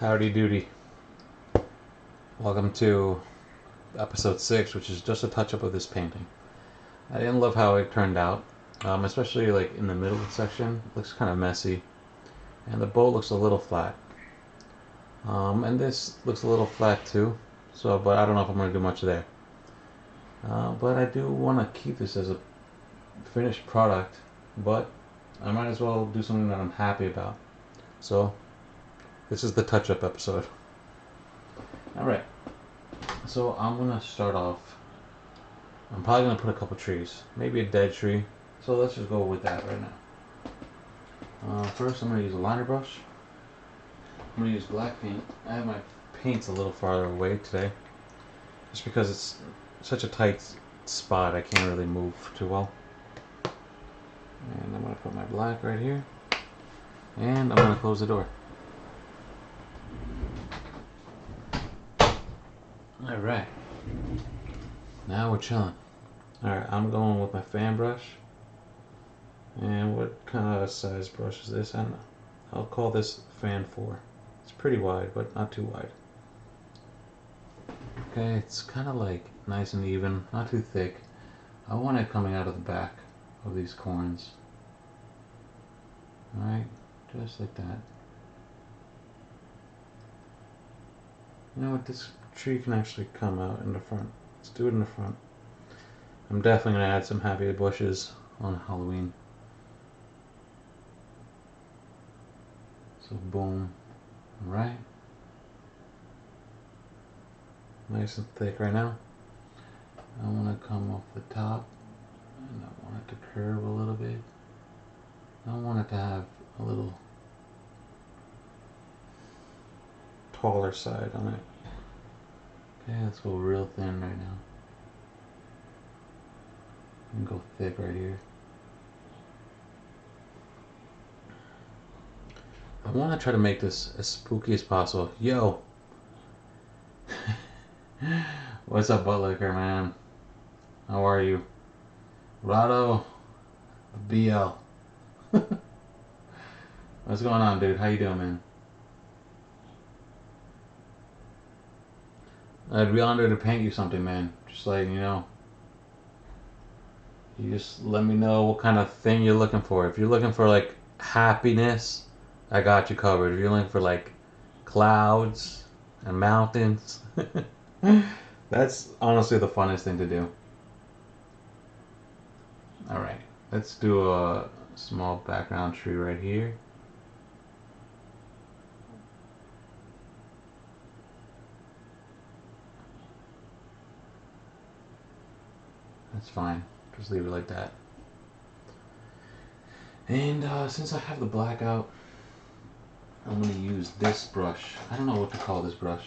Howdy doody. Welcome to episode 6, which is just a touch up of this painting. I didn't love how it turned out, especially like in the middle section. It looks kind of messy, and the boat looks a little flat. And this looks a little flat too, so but I don't know if I'm going to do much there. But I do want to keep this as a finished product, but I might as well do something that I'm happy about. So, this is the touch up episode. Alright. So I'm gonna start off. I'm probably gonna put a couple trees, maybe a dead tree. So let's just go with that right now. First, I'm gonna use a liner brush. I'm gonna use black paint. I have my paints a little farther away today, just because it's such a tight spot. I can't really move too well. And I'm gonna put my black right here, and I'm gonna close the door. Alright, now we're chilling. Alright, I'm going with my fan brush. And what kind of size brush is this? I don't know. I'll call this fan 4. It's pretty wide, but not too wide. Okay, it's kind of like nice and even, not too thick. I want it coming out of the back of these corns. Alright, just like that. You know what, this tree can actually come out in the front. Let's do it in the front. I'm definitely going to add some happy bushes on Halloween. So boom, right? Nice and thick right now. I want to come off the top, and I want it to curve a little bit. I want it to have a little taller side on it. Okay, let's go real thin right now. And go thick right here. I want to try to make this as spooky as possible. Yo! What's up, Buttlicker, man? How are you? Rado BL. What's going on, dude? How you doing, man? I'd be honored to paint you something, man. Just like, you know. You just let me know what kind of thing you're looking for. If you're looking for, like, happiness, I got you covered. If you're looking for, like, clouds and mountains, that's honestly the funnest thing to do. Alright, let's do a small background tree right here. That's fine. Just leave it like that. And since I have the black out, I'm going to use this brush. I don't know what to call this brush,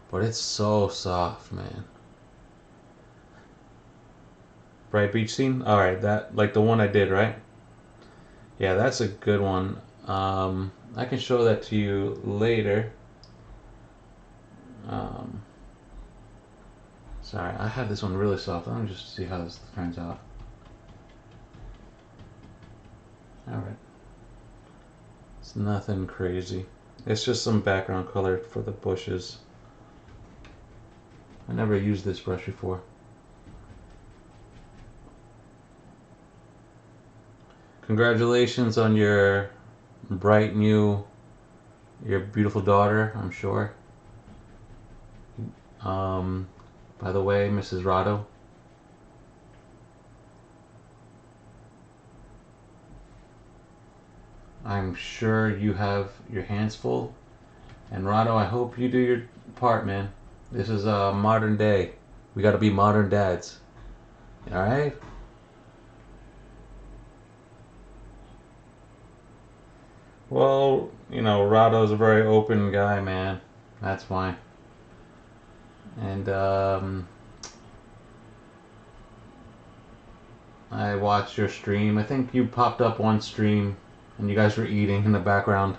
but it's so soft, man. Bright Beach Scene? Alright, that, like the one I did, right? Yeah, that's a good one. I can show that to you later. Sorry, I have this one really soft. Let me just see how this turns out. Alright. It's nothing crazy. It's just some background color for the bushes. I never used this brush before. Congratulations on your bright new, your beautiful daughter, I'm sure. By the way, Mrs. Rado. I'm sure you have your hands full. And Rado, I hope you do your part, man. This is modern day. We gotta be modern dads. Alright? Well, you know, Rado's a very open guy, man. That's fine. And I watched your stream. I think you popped up one stream and you guys were eating in the background.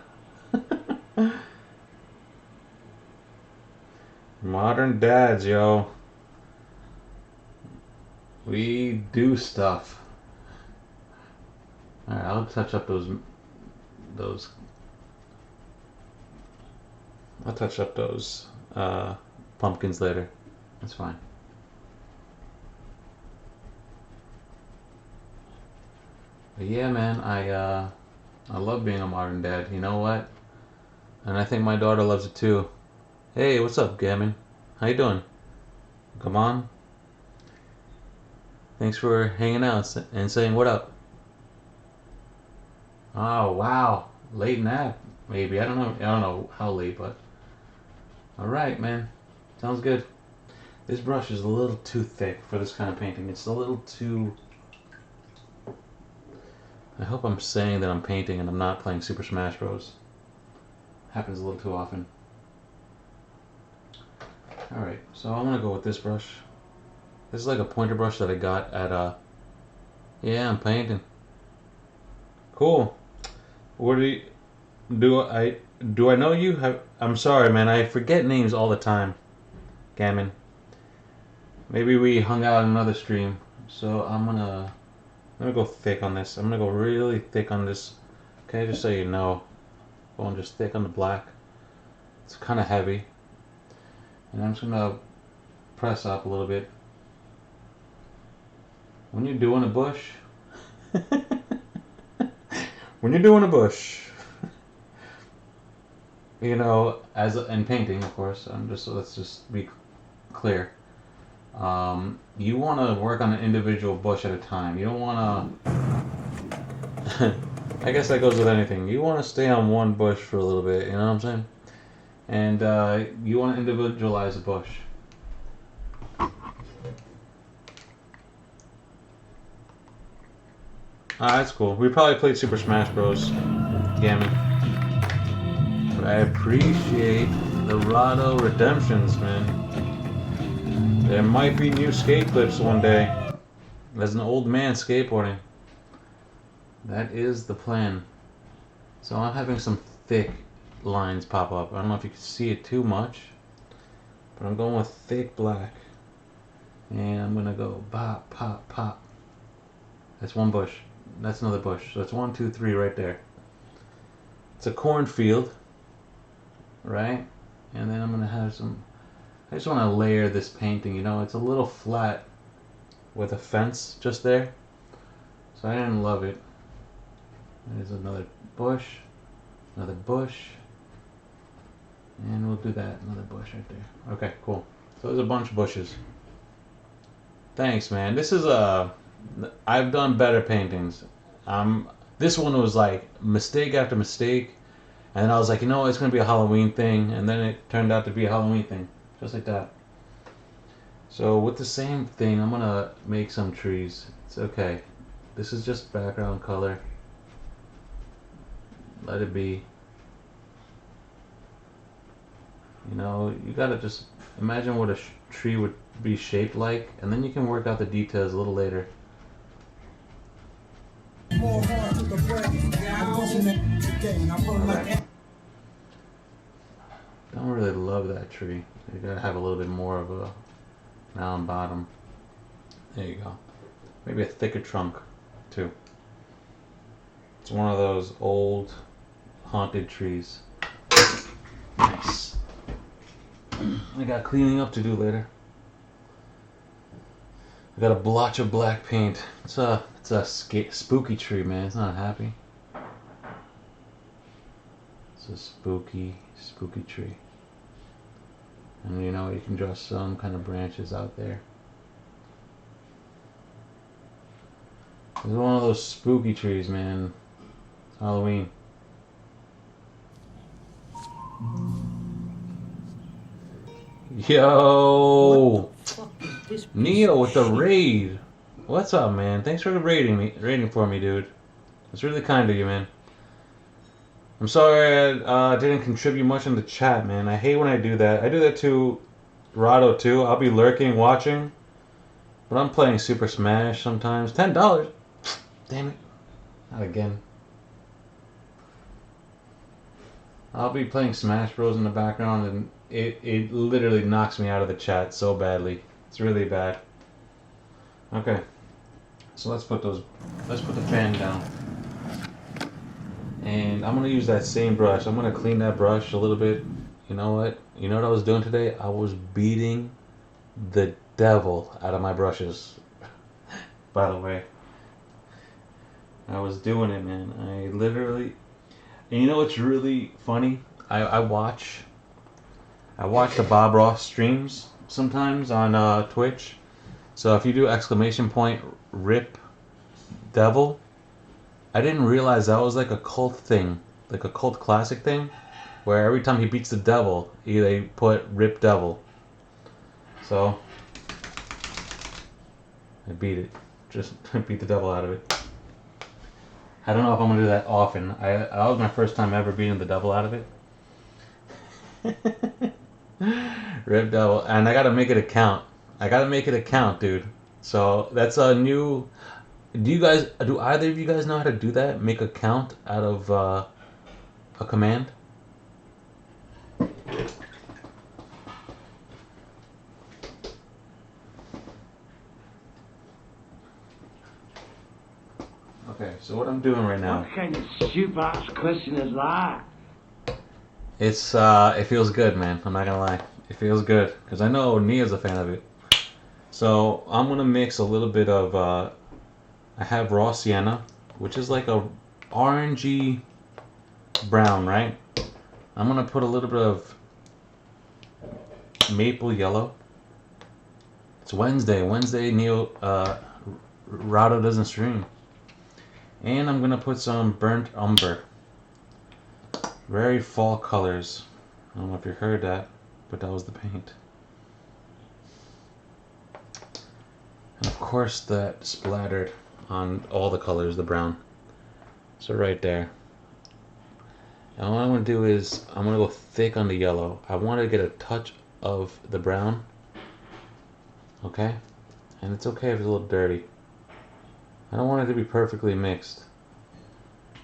Modern dads, yo. We do stuff. Alright, I'll touch up those I'll touch up those pumpkins later. That's fine. But yeah, man, I love being a modern dad. You know what? And I think my daughter loves it too. Hey, what's up, Gammon? How you doing? Come on. Thanks for hanging out and saying what up. Oh wow, late nap maybe. I don't know. I don't know how late, but all right, man. Sounds good. This brush is a little too thick for this kind of painting. It's a little too. I hope I'm saying that I'm painting and I'm not playing Super Smash Bros. Happens a little too often. Alright, so I'm gonna go with this brush. This is like a pointer brush that I got at yeah, I'm painting. Cool. What do I know you? I'm sorry, man. I forget names all the time. Gammon. Maybe we hung out in another stream. So I'm gonna go thick on this. I'm gonna go really thick on this. Okay, just so you know. Going just thick on the black. It's kind of heavy. And I'm just gonna press up a little bit. When you're doing a bush, when you're doing a bush, you know, in painting, of course. Let's just be clear. You want to work on an individual bush at a time. You don't want to. I guess that goes with anything. You want to stay on one bush for a little bit. You know what I'm saying? And you want to individualize a bush. Ah, that's cool. We probably played Super Smash Bros. Gammon. But I appreciate the Rado redemptions, man. There might be new skate clips one day. As an old man skateboarding. That is the plan. So I'm having some thick lines pop up. I don't know if you can see it too much. But I'm going with thick black. And I'm going to go pop, pop, pop. That's one bush. That's another bush. So it's 1, 2, 3 right there. It's a cornfield. Right? And then I'm going to have some... I just want to layer this painting. You know, it's a little flat with a fence just there. So I didn't love it. There's another bush. Another bush. And we'll do that. Another bush right there. Okay, cool. So there's a bunch of bushes. Thanks, man. This is I've done better paintings. This one was like mistake after mistake, and then I was like, you know, it's gonna be a Halloween thing, and then it turned out to be a Halloween thing, just like that. So with the same thing, I'm gonna make some trees. It's okay. This is just background color. Let it be. You know, you gotta just imagine what a tree would be shaped like, and then you can work out the details a little later. Right. Don't really love that tree. You gotta have a little bit more of a round bottom. There you go. Maybe a thicker trunk, too. It's one of those old haunted trees. Nice. I got cleaning up to do later. I got a blotch of black paint. It's a spooky tree, man. It's not happy. It's a spooky tree. And you know, you can draw some kind of branches out there. It's one of those spooky trees, man. It's Halloween. Yo! Neo with the raid. What's up, man? Thanks for raiding for me, dude. It's really kind of you, man. I'm sorry I didn't contribute much in the chat, man. I hate when I do that. I do that to Rado too. I'll be lurking, watching, but I'm playing Super Smash sometimes. $10. Damn it! Not again. I'll be playing Smash Bros in the background, and it literally knocks me out of the chat so badly. It's really bad. Okay, so let's put the fan down, and I'm gonna use that same brush. I'm gonna clean that brush a little bit, You know what? You know what I was doing today? I was beating the devil out of my brushes. By the way, I was doing it, man. I literally. And you know what's really funny? I watch the Bob Ross streams sometimes on Twitch. So if you do exclamation point rip devil, I didn't realize that was like a cult thing, like a cult classic thing, where every time he beats the devil, they put rip devil. So I beat it, just beat the devil out of it. I don't know if I'm gonna do that often. That was my first time ever beating the devil out of it. Rip devil, and I gotta make it a count. I gotta make it a count, dude. So that's a new. Do either of you guys know how to do that? Make a count out of a command? Okay, so what I'm doing right now. What kind of stupid-ass question is that? It feels good, man. I'm not gonna lie. It feels good because I know Nia's a fan of it. So I'm gonna mix a little bit of. I have raw sienna, which is like a orangey brown, right? I'm gonna put a little bit of maple yellow. It's Wednesday. Wednesday, Rado doesn't stream. And I'm gonna put some burnt umber. Very fall colors. I don't know if you heard that, but that was the paint. And of course that splattered on all the colors, the brown. So right there. And what I'm gonna do is I'm gonna go thick on the yellow. I want to get a touch of the brown. Okay? And it's okay if it's a little dirty. I don't want it to be perfectly mixed.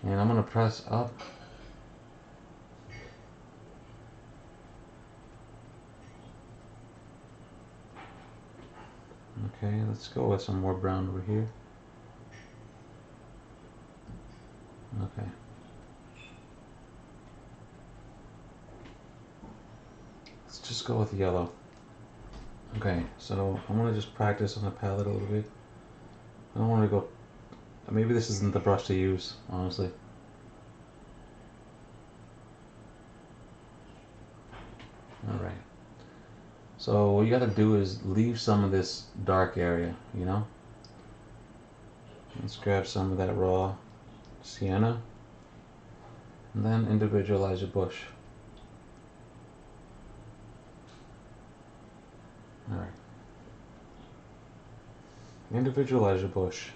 And I'm gonna press up. Okay, let's go with some more brown over here. Okay. Let's just go with yellow. Okay, so I'm gonna just practice on the palette a little bit. I don't want to go. Maybe this isn't the brush to use, honestly. Alright. So what you gotta do is leave some of this dark area, you know? Let's grab some of that raw sienna. And then individualize your bush. Alright. Individualize your bush.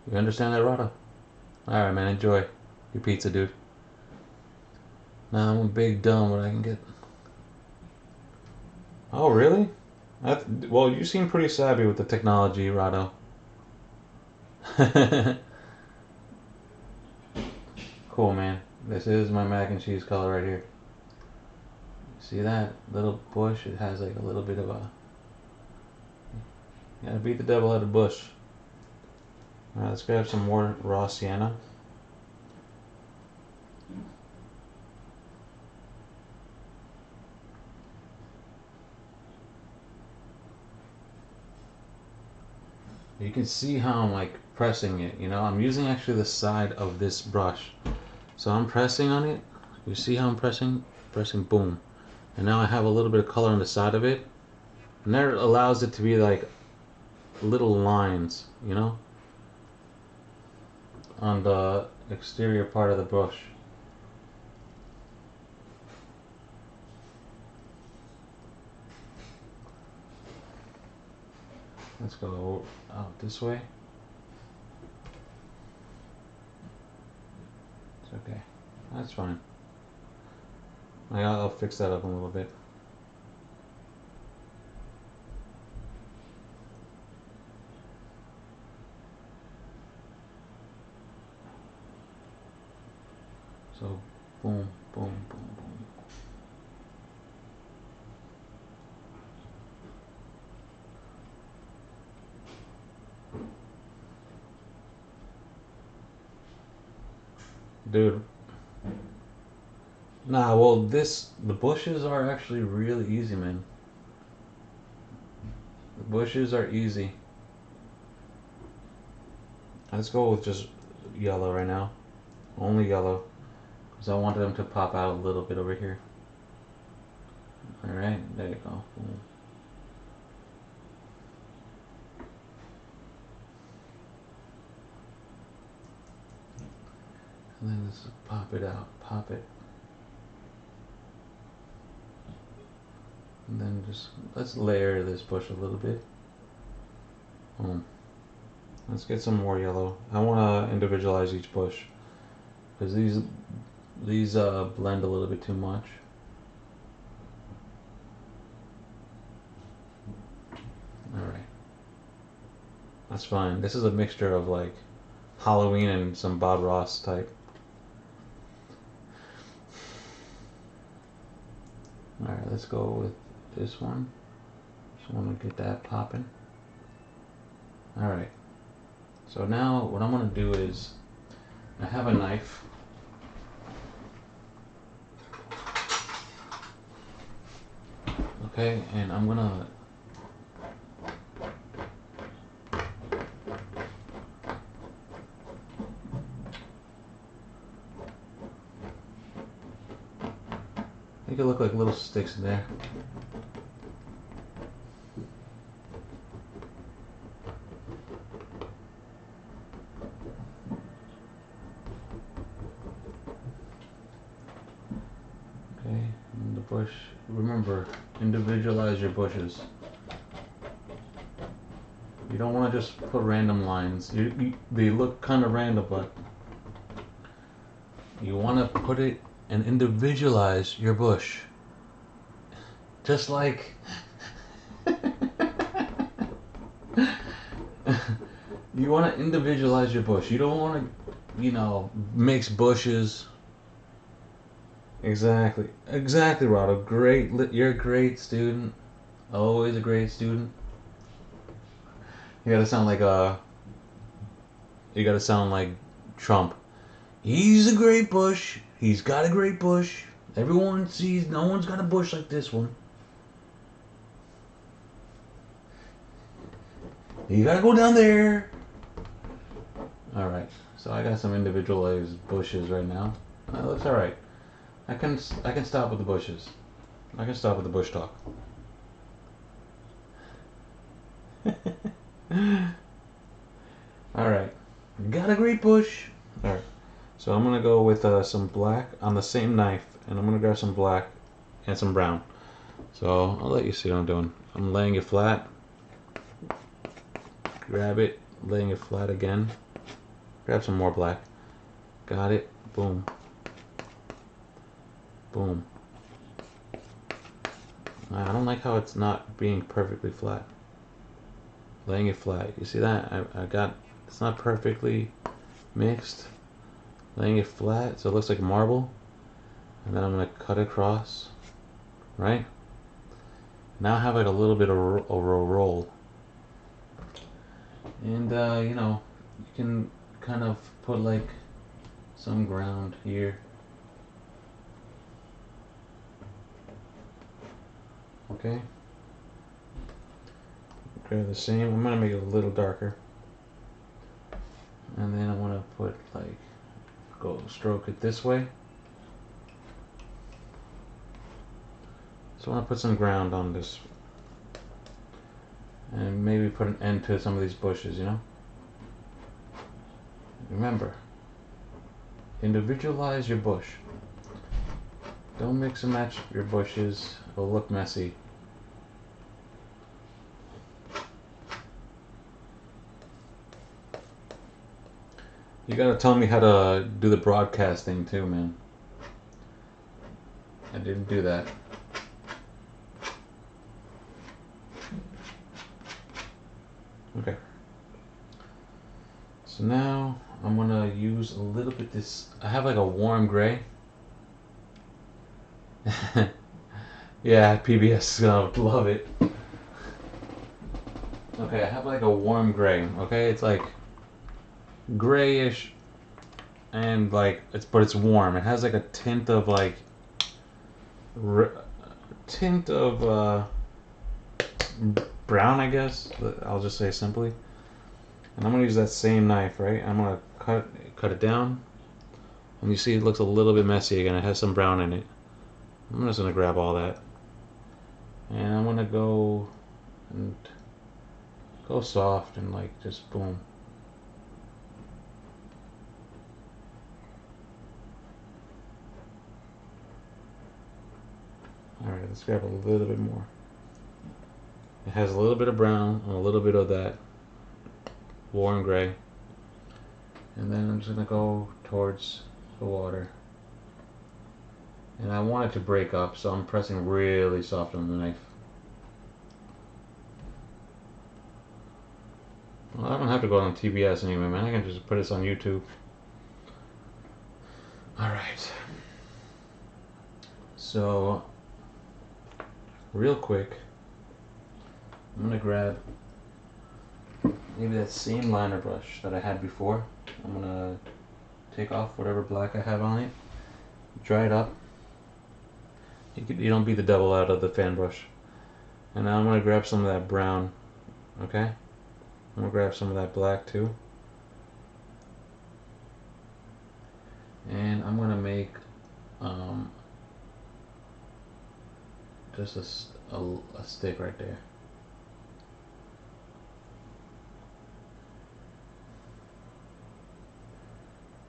You understand that, Rada? Alright, man, enjoy your pizza, dude. Now I'm a big dumb, but I can get. Oh, really? Well, you seem pretty savvy with the technology, Rado. Cool, man. This is my mac and cheese color right here. See that little bush? It has like a little bit of a. You gotta beat the devil out of the bush. Alright, let's grab some more raw sienna. You can see how I'm like pressing it, you know? I'm using actually the side of this brush. So I'm pressing on it. You see how I'm pressing? Pressing, boom. And now I have a little bit of color on the side of it. And that allows it to be like little lines, you know? On the exterior part of the brush. Let's go out this way. It's okay. That's fine. I'll fix that up a little bit. So, boom, boom, boom, boom. Dude, Nah, well, the bushes are actually really easy, man. The bushes are easy. Let's go with just yellow right now. Only yellow. Because I want them to pop out a little bit over here. Alright, there you go. Boom. And then let's pop it out. Pop it. And then just, let's layer this bush a little bit. Boom. Let's get some more yellow. I want to individualize each bush. Because these blend a little bit too much. Alright. That's fine. This is a mixture of like Halloween and some Bob Ross type. Alright, let's go with this one. Just want to get that popping. Alright. So now what I'm going to do is I have a knife. Okay, and I'm going to make it look like little sticks in there. Okay, and the bush, remember, individualize your bushes. You don't want to just put random lines. They look kind of random, but you want to put it and individualize your bush. Just like you want to individualize your bush. You don't want to, mix bushes. Exactly, Rado. Great, you're a great student. Always a great student. You gotta sound like Trump. He's a great bush. He's got a great bush. Everyone sees no one's got a bush like this one. You gotta go down there. Alright, so I got some individualized bushes right now. That looks alright. I can stop with the bushes. I can stop with the bush talk. Alright. Got a great bush. Alright. So I'm gonna go with some black on the same knife, and I'm gonna grab some black and some brown. So I'll let you see what I'm doing. I'm laying it flat. Grab it, laying it flat again. Grab some more black. Got it. Boom. Boom. I don't like how it's not being perfectly flat. Laying it flat. You see that? I got, it's not perfectly mixed. Laying it flat so it looks like marble. And then I'm going to cut across. Right? Now I have like a little bit of a roll. And, you can kind of put like some ground here. Okay. Grab the same. I'm gonna make it a little darker. And then I want to put like, go stroke it this way. So I want to put some ground on this. And maybe put an end to some of these bushes, Remember, individualize your bush. Don't mix and match your bushes. It'll look messy. You gotta tell me how to do the broadcasting too, man. I didn't do that. Okay. So now I'm gonna use a little bit this. I have like a warm gray. Yeah, PBS is gonna love it. Okay, I have like a warm gray. Okay, it's like grayish, and like but it's warm. It has like a tint of like tint of brown, I guess. I'll just say simply. And I'm gonna use that same knife, right? I'm gonna cut it down. And you see it looks a little bit messy again. It has some brown in it. I'm just gonna grab all that. And I'm gonna go and go soft and like just boom. Alright, let's grab a little bit more. It has a little bit of brown and a little bit of that warm gray. And then I'm just gonna go towards the water. And I want it to break up, so I'm pressing really soft on the knife. Well, I don't have to go on TBS anyway, man. I can just put this on YouTube. Alright. So, real quick, I'm gonna grab maybe that same liner brush that I had before. I'm gonna take off whatever black I have on it, dry it up. You don't beat the devil out of the fan brush. And now I'm gonna grab some of that brown, okay? I'm gonna grab some of that black too. And I'm gonna make just a stick right there.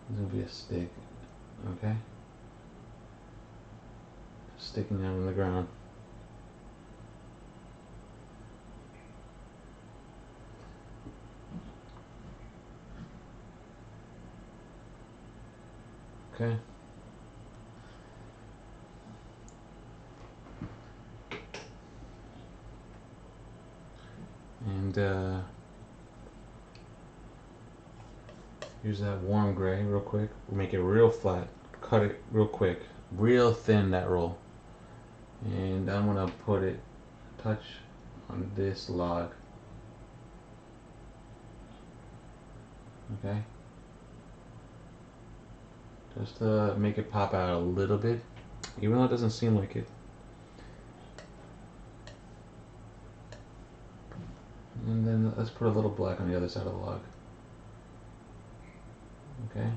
It's gonna be a stick, okay? Just sticking down on the ground. Okay. And use that warm gray real quick. Make it real flat. Cut it real quick. Real thin, that roll. And I'm gonna put it touch on this log. Okay? Just to make it pop out a little bit, even though it doesn't seem like it. And then let's put a little black on the other side of the log. Okay?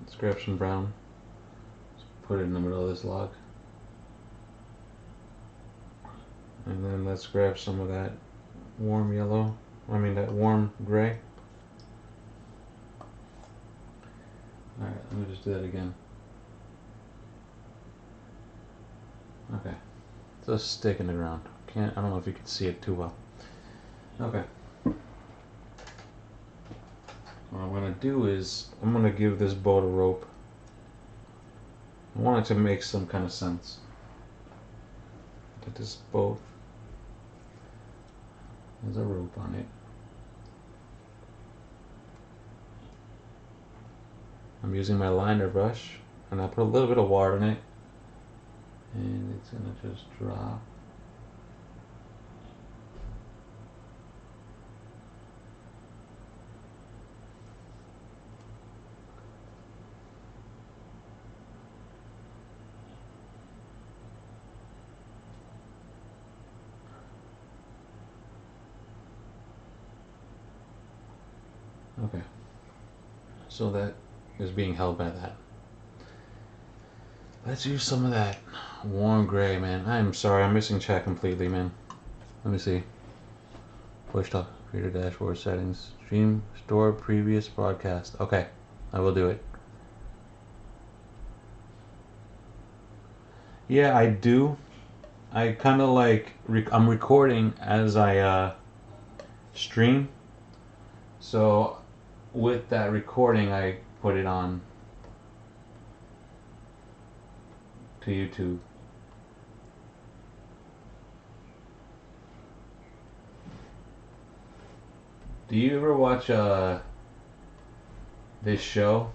Let's grab some brown. Let's put it in the middle of this log. And then let's grab some of that warm yellow. That warm gray. Alright, let me just do that again. Okay. It's a stick in the ground. I don't know if you can see it too well. Okay. What I'm gonna do is I'm gonna give this boat a rope. I want it to make some kind of sense. That this boat has a rope on it. I'm using my liner brush and I put a little bit of water in it. And it's gonna just drop. Okay. So that is being held by that. Let's use some of that warm gray, man. I'm sorry, I'm missing chat completely, man. Let me see. Push to creator dashboard settings. Stream store previous broadcast. Okay, I will do it. Yeah, I do. I kind of like I'm recording as I stream. So with that recording, I put it on to YouTube. Do you ever watch this show?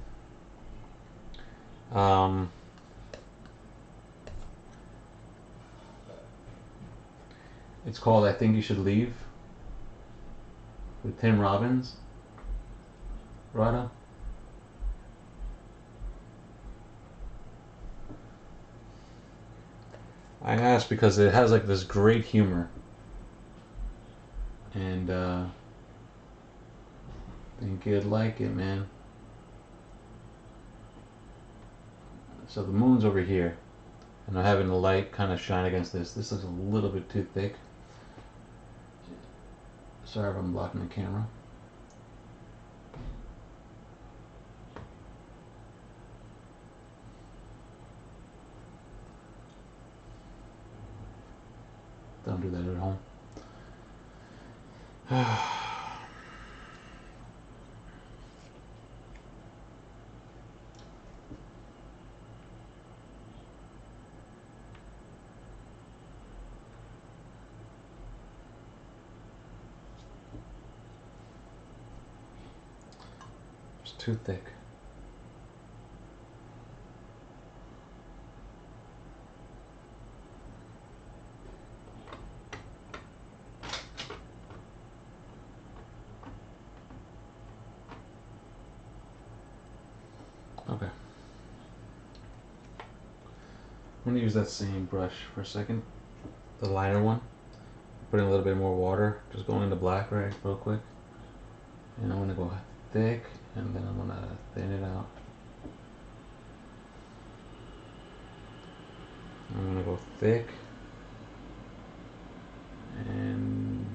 It's called I Think You Should Leave with Tim Robbins. Rada? I asked because it has like this great humor. And think you'd like it, man. So the moon's over here. And I'm having the light kind of shine against this. This looks a little bit too thick. Sorry if I'm blocking the camera. Don't do that at home. It's too thick. Okay. I'm gonna use that same brush for a second, the lighter one. Putting a little bit more water, just going into black right real quick. And I'm gonna go thick, and then I'm gonna thin it out. I'm gonna go thick, and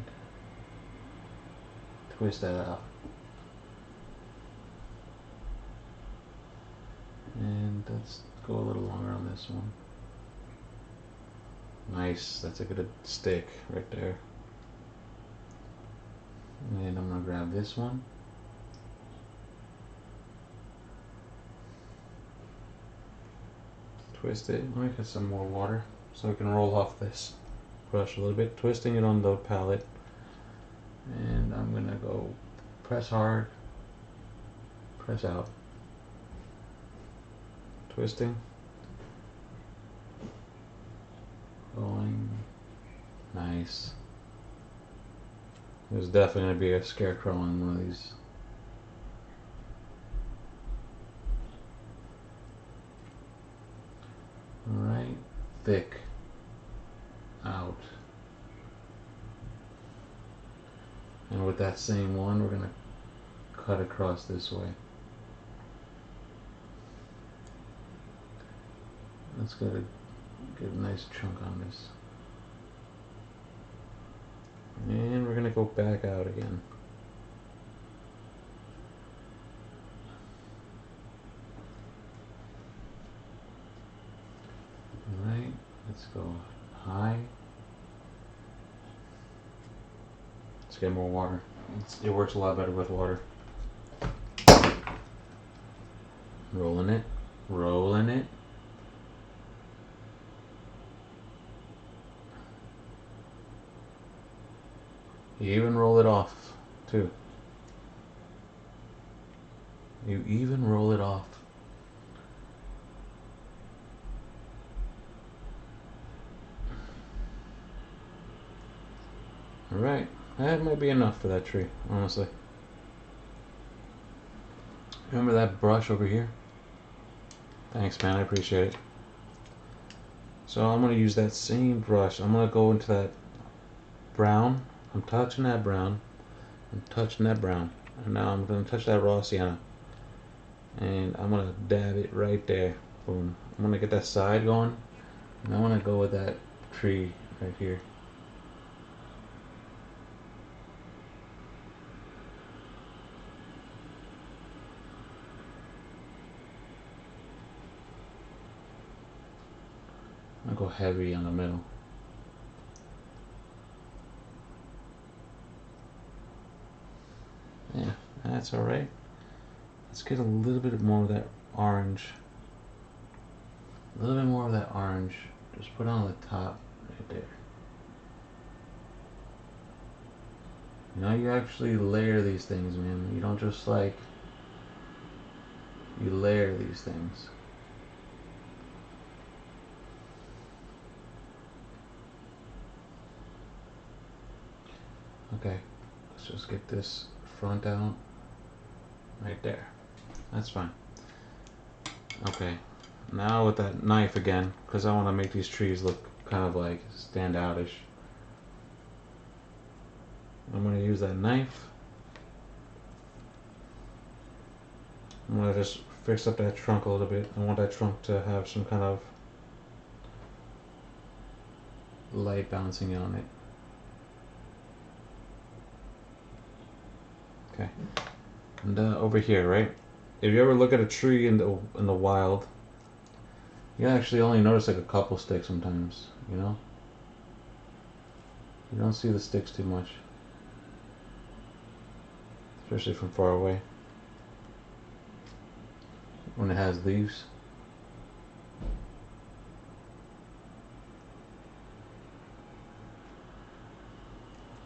twist that out. And let's go a little longer on this one. Nice, that's a good stick right there. And I'm gonna grab this one. Twist it. Let me get some more water so I can roll off this brush a little bit, twisting it on the palette. And I'm gonna go press hard, press out, twisting, going. Nice. There's definitely gonna be a scarecrow on one of these. Alright, thick, out. And with that same one, we're gonna cut across this way. Let's get a nice chunk on this. And we're gonna go back out again. Alright, let's go high. Let's get more water. It works a lot better with water. Rolling it, rolling it. You even roll it off, too. You even roll it off. Alright, that might be enough for that tree, honestly. Remember that brush over here? Thanks, man, I appreciate it. So I'm going to use that same brush. I'm going to go into that brown. I'm touching that brown. I'm touching that brown. And now I'm going to touch that raw sienna. And I'm going to dab it right there. Boom. I'm going to get that side going. And I want to go with that tree right here. I'll go heavy on the middle. Yeah, that's alright. Let's get a little bit more of that orange. A little bit more of that orange. Just put on the top right there. Now you actually layer these things, man. You don't just like... You layer these things. Okay, let's just get this front out right there. That's fine. Okay, now with that knife again, because I want to make these trees look kind of like stand outish. I'm going to use that knife. I'm going to just fix up that trunk a little bit. I want that trunk to have some kind of light bouncing on it. Okay. And over here, right? If you ever look at a tree in the wild, you actually only notice like a couple sticks sometimes, you know? You don't see the sticks too much. Especially from far away. When it has leaves.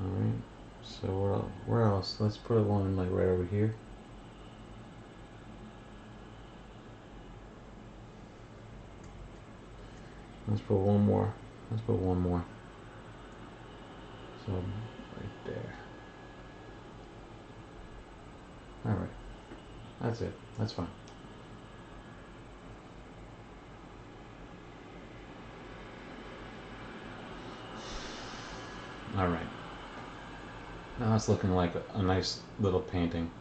Alright, so where else? Let's put one like right over here. Let's put one more. Let's put one more. So, right there. Alright. That's it. That's fine. Alright. Now it's looking like a nice little painting.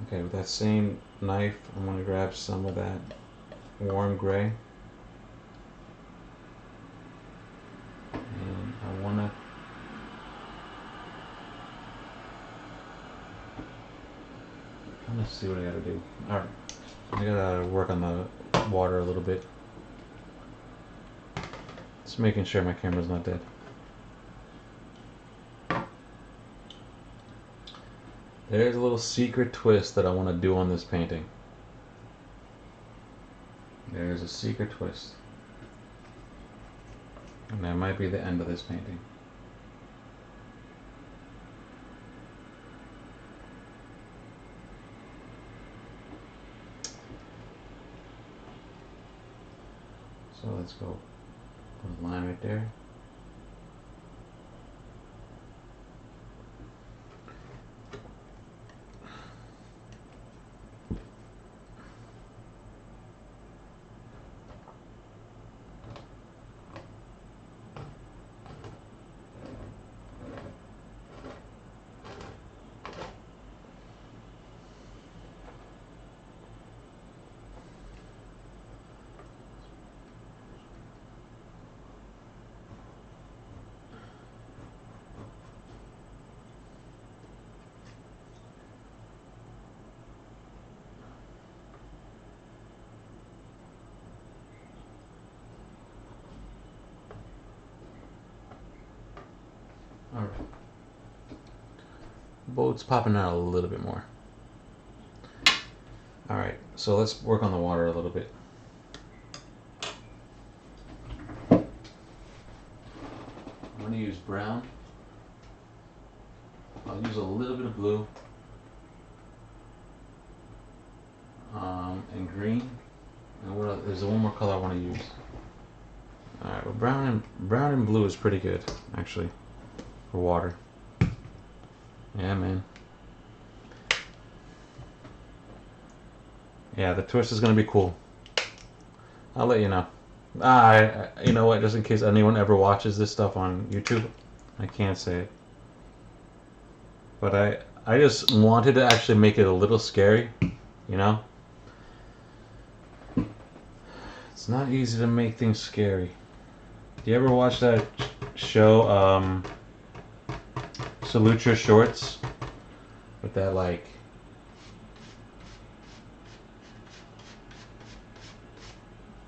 Okay, with that same knife, I'm going to grab some of that warm gray. And I want to let's see what I gotta do. Alright, I gotta work on the water a little bit. Just making sure my camera's not dead. There's a little secret twist that I want to do on this painting. There's a secret twist. And that might be the end of this painting. So let's go put a line right there. Alright. Boat's popping out a little bit more. Alright, so let's work on the water a little bit. I'm going to use brown. I'll use a little bit of blue. And green. And what else? There's one more color I want to use. Alright, well brown and blue is pretty good, actually. For water. Yeah, man. Yeah, the twist is gonna be cool. I'll let you know. You know what? Just in case anyone ever watches this stuff on YouTube, I can't say it. But I just wanted to actually make it a little scary, you know? It's not easy to make things scary. Do you ever watch that show, Salute Your Shorts? With that, like...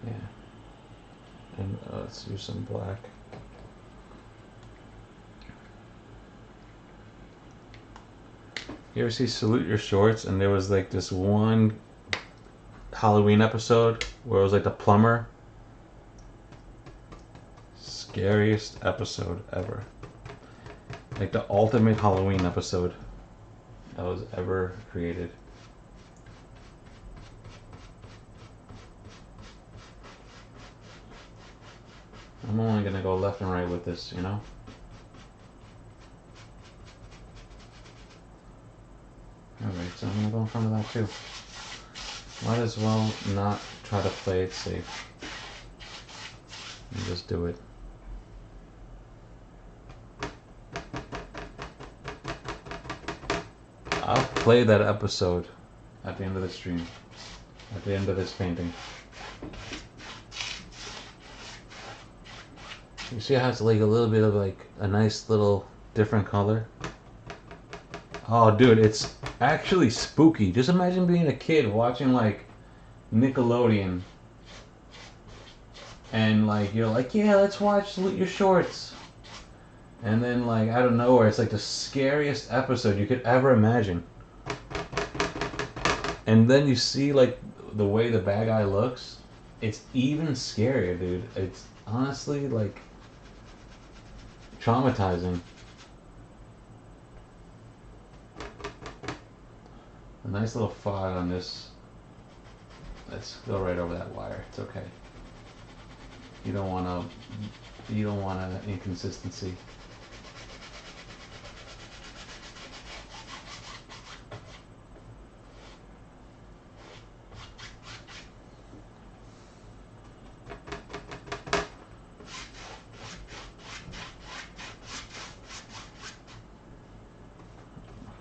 Yeah. And let's use some black. You ever see Salute Your Shorts? And there was like this one Halloween episode where it was like the plumber. Scariest episode ever. Like the ultimate Halloween episode that was ever created. I'm only gonna go left and right with this, you know? Alright, so I'm gonna go in front of that too. Might as well not try to play it safe. and just do it. I'll play that episode at the end of the stream, at the end of this painting. You see how it's like a little bit of like a nice little different color? Oh, dude, it's actually spooky. Just imagine being a kid watching like Nickelodeon, and like you're like, yeah, let's watch your shorts, and then like out of nowhere, it's like the scariest episode you could ever imagine. And then you see like the way the bad guy looks, it's even scarier, dude. It's honestly like traumatizing. A nice little fog on this. Let's go right over that wire. It's okay. You don't want an inconsistency.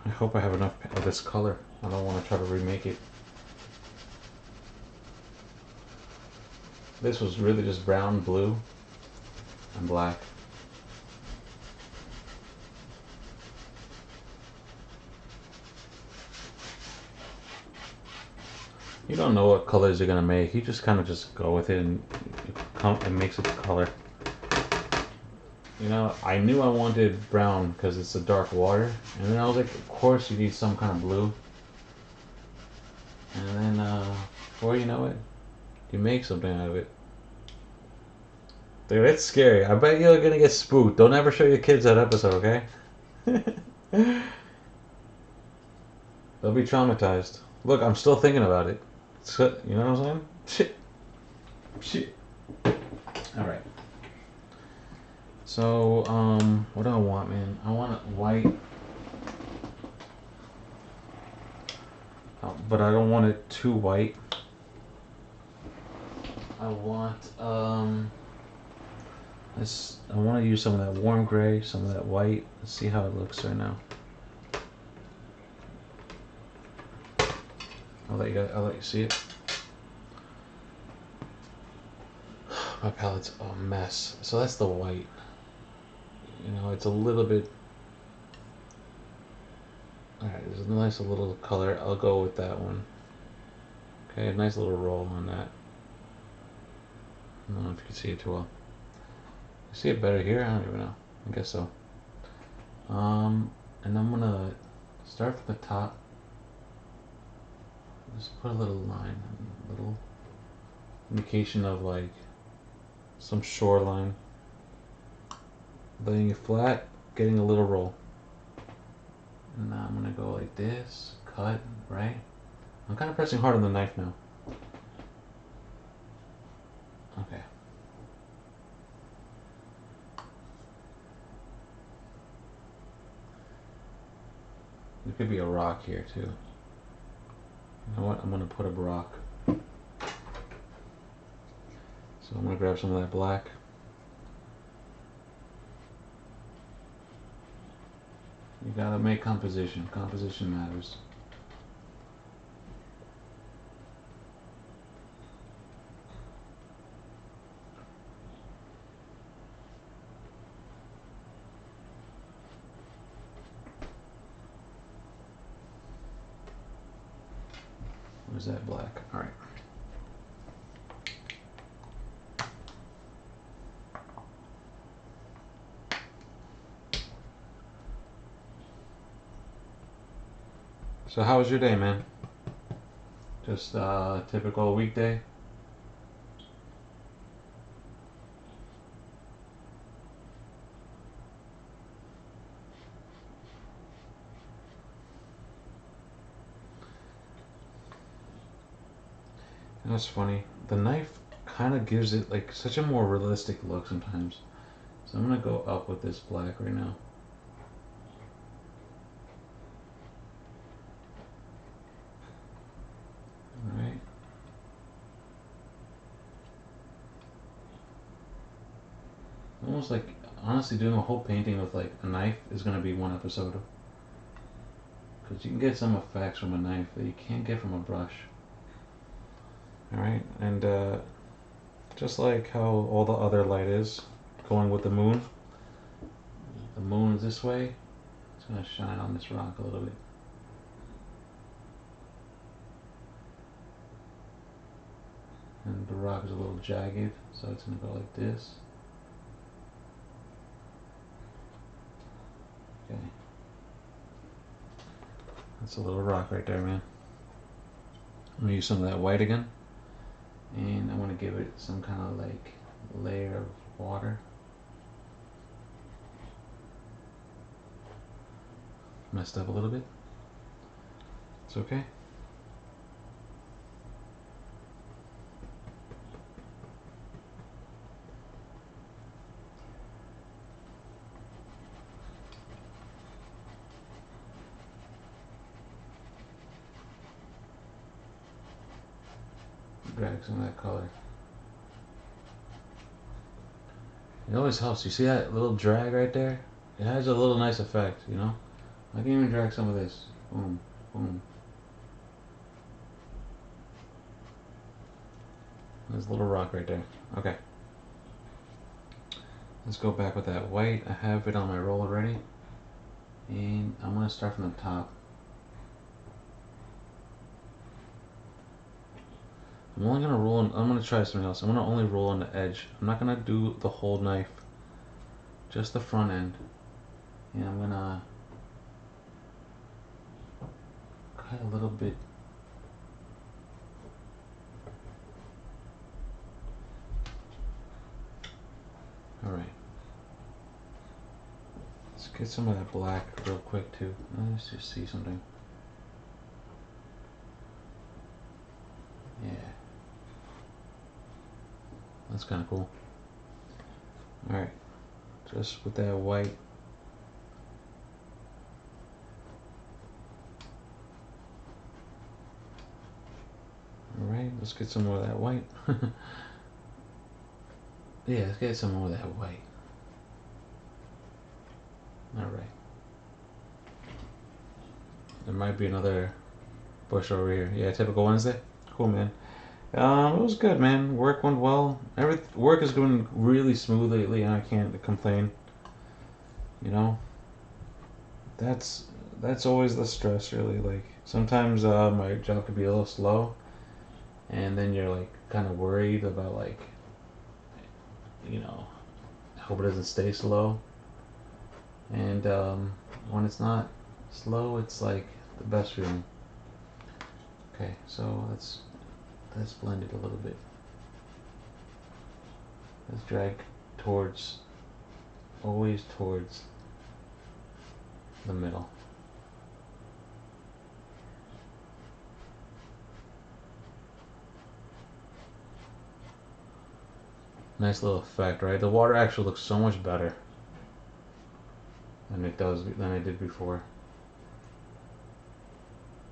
I hope I have enough of this color. I don't want to try to remake it. This was really just brown, blue, and black. You don't know what colors you're gonna make. You just kind of just go with it and it makes it color. You know, I knew I wanted brown because it's a dark water, and then I was like, of course you need some kind of blue. And then, before you know it, you make something out of it. Dude, it's scary. I bet you're gonna get spooked. Don't ever show your kids that episode, okay? They'll be traumatized. Look, I'm still thinking about it. You know what I'm saying? Shit. Shit. Alright. So, what do I want, man? I want it white. But I don't want it too white. I want, I want to use some of that warm gray, some of that white. Let's see how it looks right now. I'll let you see it. My palette's a mess. So that's the white. You know, it's a little bit. Alright, there's a nice little color. I'll go with that one. Okay, a nice little roll on that. I don't know if you can see it too well. You see it better here? I don't even know. I guess so. And I'm gonna start from the top. Just put a little line, a little indication of like some shoreline. Laying it flat, getting a little roll. And now I'm gonna go like this, cut, right? I'm kind of pressing hard on the knife now. Okay. There could be a rock here too. You know what? I'm gonna put a rock. So I'm gonna grab some of that black. You gotta make composition. Composition matters. Where's that black? All right. So how was your day, man? Just typical weekday? And that's funny. The knife kind of gives it like such a more realistic look sometimes. So I'm gonna go up with this black right now. Alright. almost like honestly doing a whole painting with like a knife is gonna be one episode. Because you can get some effects from a knife that you can't get from a brush. Alright, and just like how all the other light is going with the moon is this way, it's going to shine on this rock a little bit. And the rock is a little jagged, so it's going to go like this. Okay. That's a little rock right there, man. I'm going to use some of that white again. And I want to give it some kind of like layer of water. Messed up a little bit. It's okay. Drag some of that color. It always helps. You see that little drag right there? It has a little nice effect, you know? I can even drag some of this. Boom, boom. There's a little rock right there. Okay. Let's go back with that white. I have it on my roll already. And I'm going to start from the top. I'm only going to roll on, I'm going to try something else. I'm going to only roll on the edge. I'm not going to do the whole knife. Just the front end. And I'm going to cut a little bit. Alright. Let's get some of that black real quick too. Let's just see something. Yeah. That's kind of cool. Alright. Just with that white. Alright, let's get some more of that white. Yeah, let's get some more of that white. Alright. There might be another bush over here. Yeah, typical Wednesday. Cool, man. It was good, man. Work went well. Work is going really smooth lately, and I can't complain. You know, that's always the stress, really. Like sometimes my job could be a little slow, and then you're like kind of worried about like, you know, I hope it doesn't stay slow. And when it's not slow, it's like the best feeling. Okay, so let's blend it a little bit. Let's drag towards, always towards the middle. Nice little effect, right? The water actually looks so much better than it did before.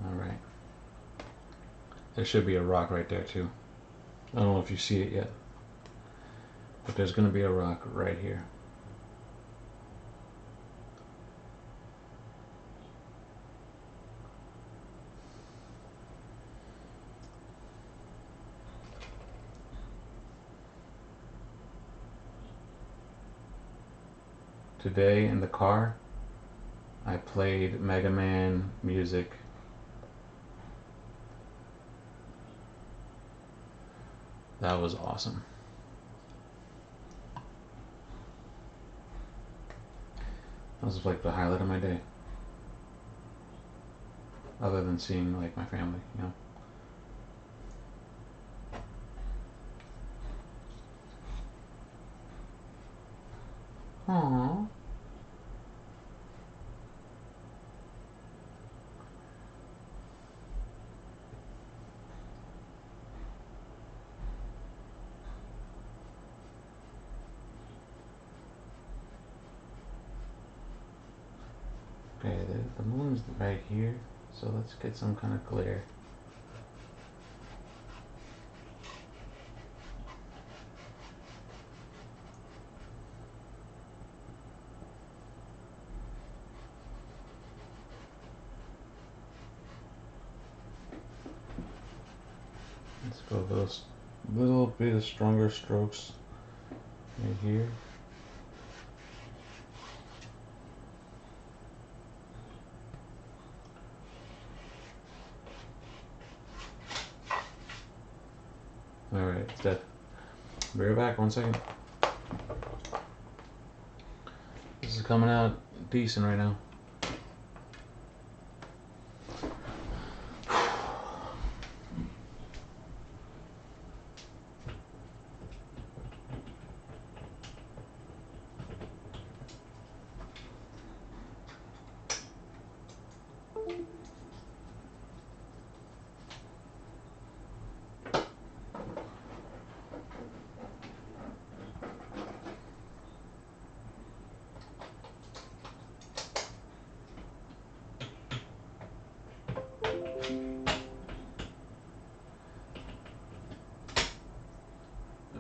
Alright. There should be a rock right there too. I don't know if you see it yet. But there's gonna be a rock right here. Today in the car, I played Mega Man music. That was awesome. That was like the highlight of my day. Other than seeing like my family, you know. Aww. Okay, the moon's right here, so let's get some kind of glare. Go those little bit of stronger strokes right here. Alright, it's dead. Be right back, 1 second. This is coming out decent right now.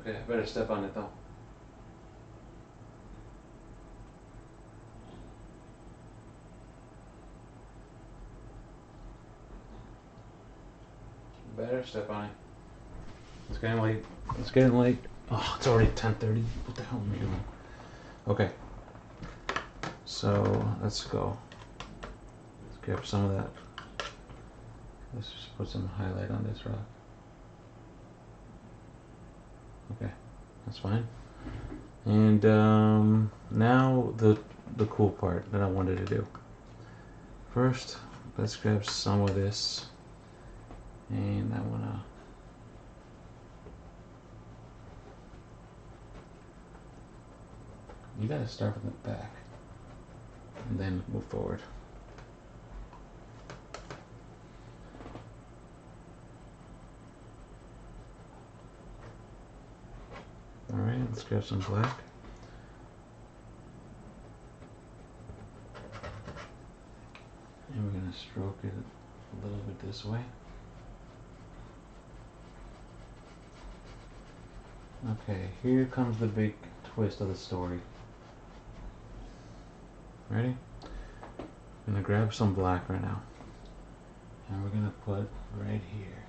Okay, I better step on it though. Better step on it. It's getting late. It's getting late. Oh, it's already 10:30. What the hell am I doing? Okay. So let's go. Let's grab some of that. Let's just put some highlight on this rock. Okay, that's fine. And now the cool part that I wanted to do. First, let's grab some of this, and I wanna. You gotta start from the back, and then move forward. Alright, let's grab some black. And we're gonna stroke it a little bit this way. Okay, here comes the big twist of the story. Ready? I'm gonna grab some black right now. And we're gonna put right here.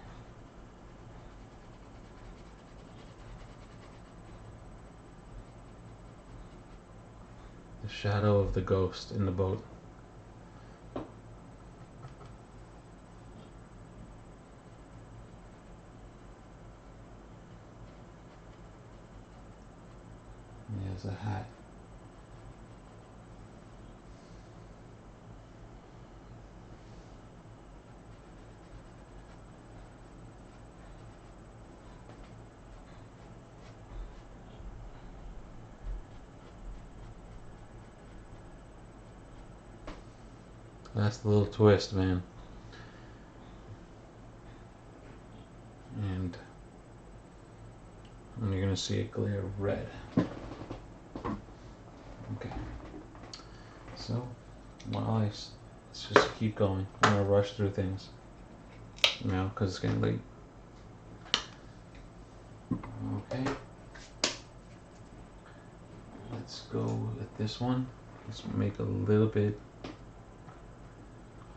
The shadow of the ghost in the boat. And there's a hat. That's the little twist, man. And you're gonna see it glare red. Okay. So, let's just keep going. I'm gonna rush through things. You know, because it's getting late. Okay. Let's go with this one. Let's make a little bit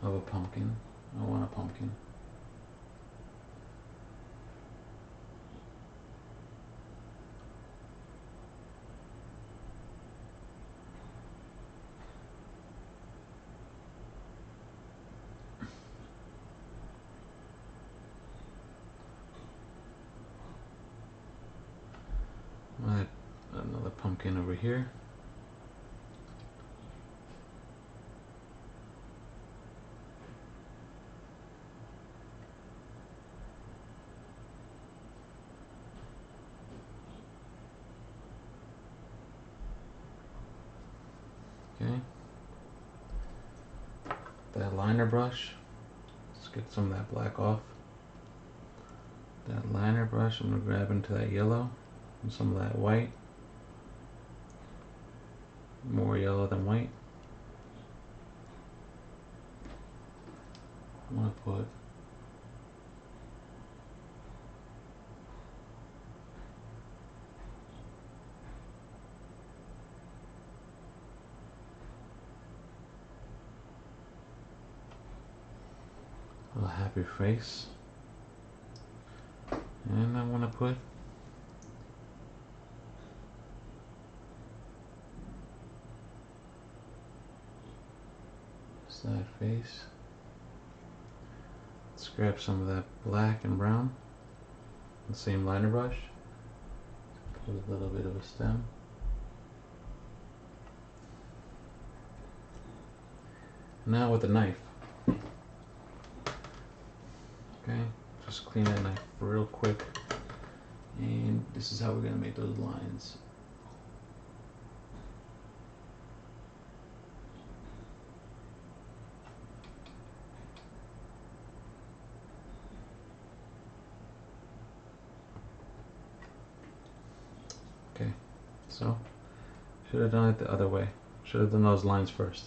of a pumpkin. I want a pumpkin. Another pumpkin over here. Okay. That liner brush. Let's get some of that black off. That liner brush, I'm gonna grab into that yellow and some of that white. More yellow than white. I'm gonna put a happy face. And I want to put side face. Let's grab some of that black and brown. The same liner brush. Put a little bit of a stem. Now with the knife. Okay, just clean that knife real quick. And this is how we're gonna make those lines. Okay, so should have done it the other way. Should have done those lines first.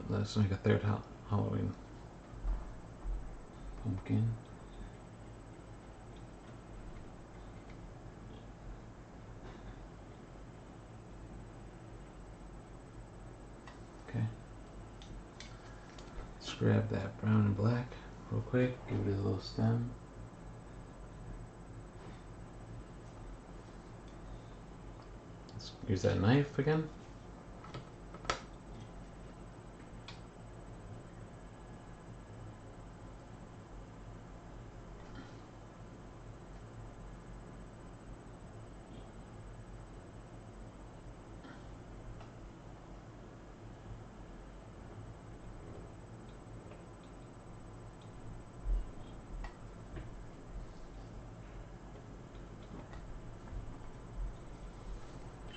Let's make a third Halloween pumpkin. Okay. Let's grab that brown and black real quick. Give it a little stem. Let's use that knife again.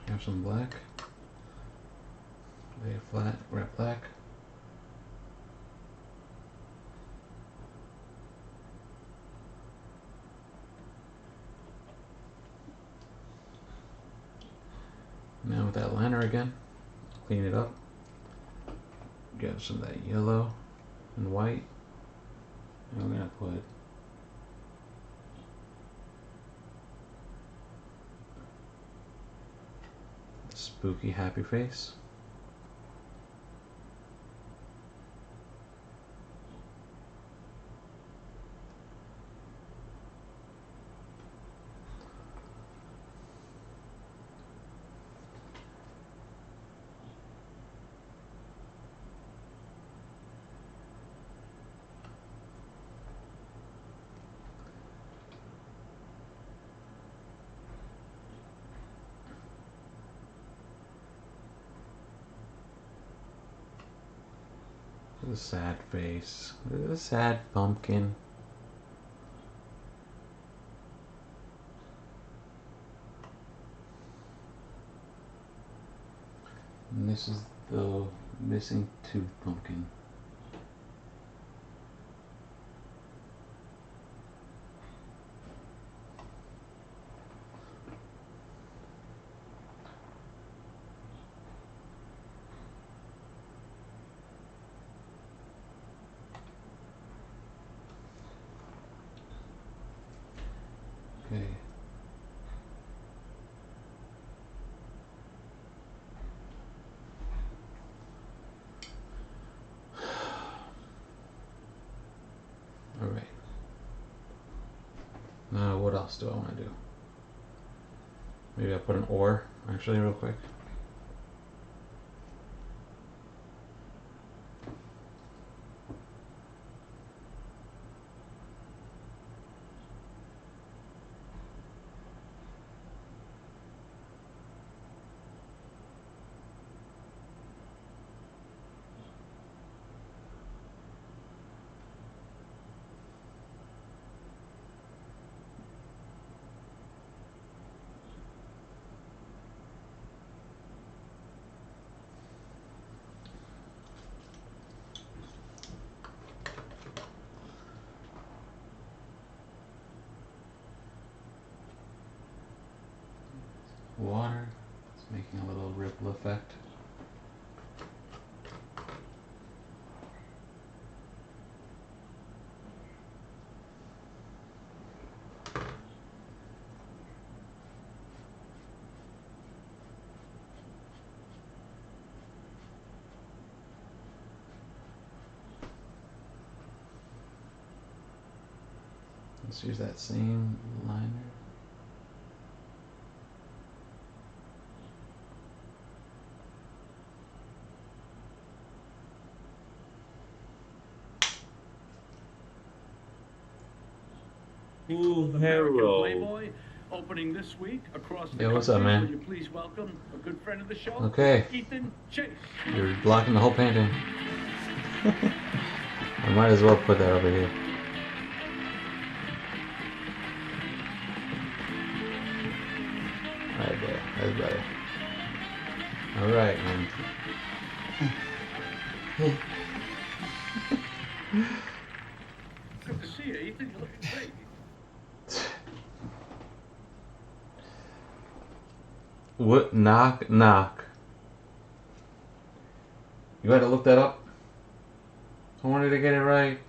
Grab some black. Lay it flat, grab black. Now with that liner again, clean it up. Grab some of that yellow and white. And we're gonna put spooky happy face. The sad face. The sad pumpkin. And this is the missing tooth pumpkin. Okay. Alright. Now what else do I want to do? Maybe I'll put an oar actually real quick. Water. It's making a little ripple effect. Let's use that same liner. American Hero. Playboy opening this week across the Yo, country. what's up, man? Will you please welcome a good friend of the show, Okay. Ethan Chase. You're blocking the whole painting. I might as well put that over here. Right there. That's better. Alright, man. Good to see you, Ethan. You're looking great. What? Knock, knock. You had to look that up? I wanted to get it right.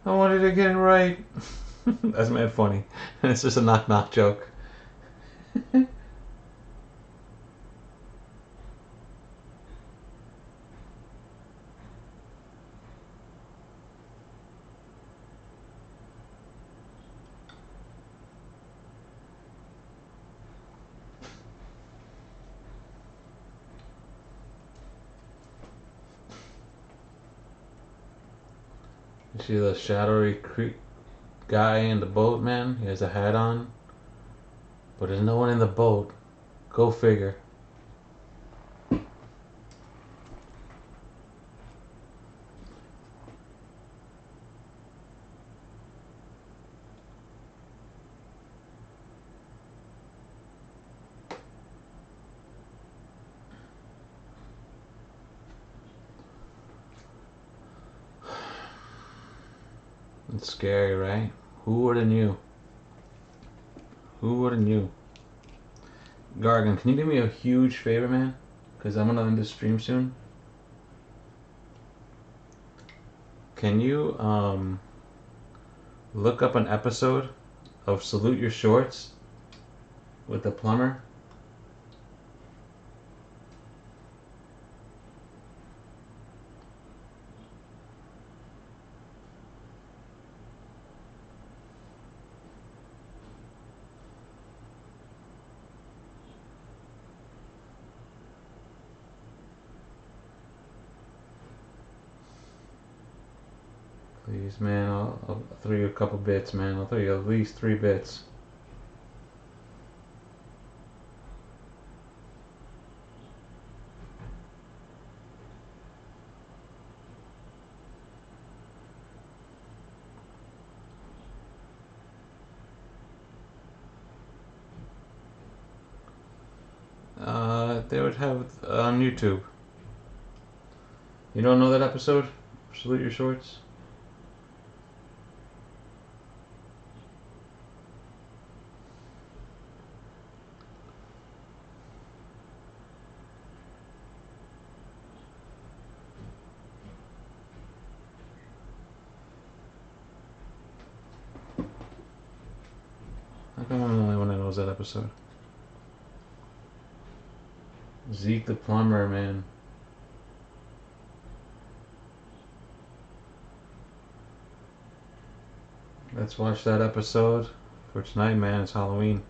I wanted to get it right. That's mad funny. It's just a knock knock joke. You see the shadowy guy in the boat, man? He has a hat on. But there's no one in the boat. Go figure. It's scary, right? Who would have knew? Who would have knew? Gargan, can you do me a huge favor, man? Because I'm going to end this stream soon. Can you look up an episode of Salute Your Shorts with the plumber? Please, man, I'll throw you a couple bits, man. I'll throw you at least 3 bits. They would have it on YouTube. You don't know that episode? Salute Your Shorts? How come I'm the only one that knows that episode? Zeke the Plumber, man. Let's watch that episode for tonight, man. It's Halloween.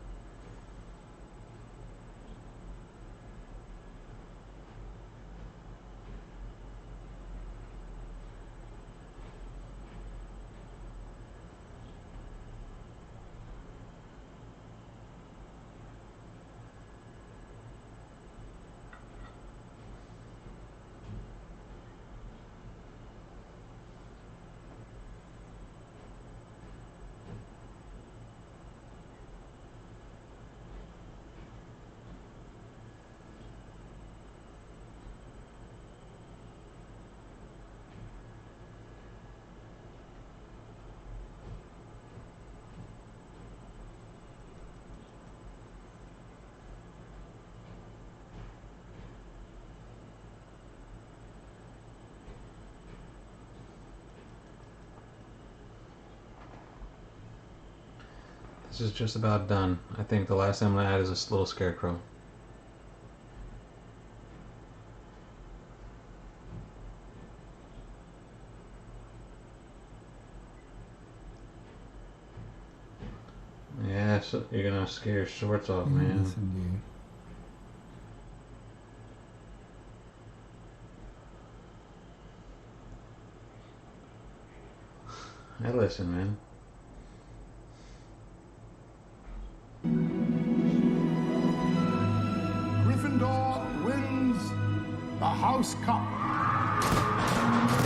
This is just about done. I think the last thing I'm gonna add is this little scarecrow. Yeah, so you're gonna scare your shorts off, man. Yes, indeed. Hey, listen, man. Gryffindor wins the House Cup.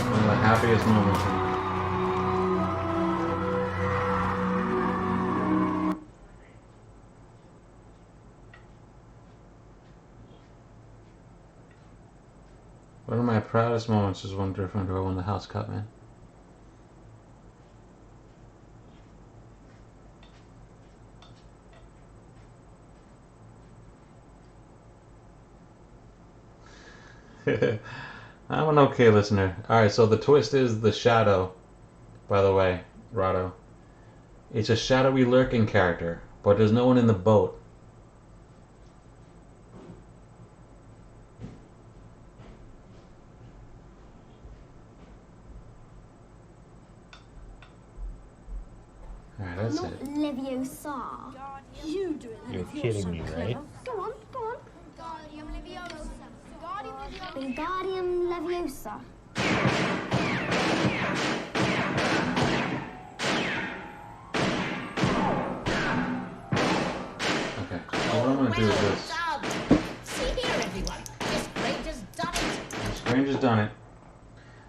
One of the happiest moments. One of my proudest moments is when Gryffindor won the House Cup, man. I'm an okay listener. Alright, so the twist is the shadow, by the way, Rado. It's a shadowy lurking character, but there's no one in the boat. Alright, that's Not it. Leviosa. You do it. You're Leviosa. kidding me, right? Go on, go on. Wingardium Leviosa. Okay, so what I'm gonna do is this. See here, everyone. Miss Granger's done it. Stranger's done it.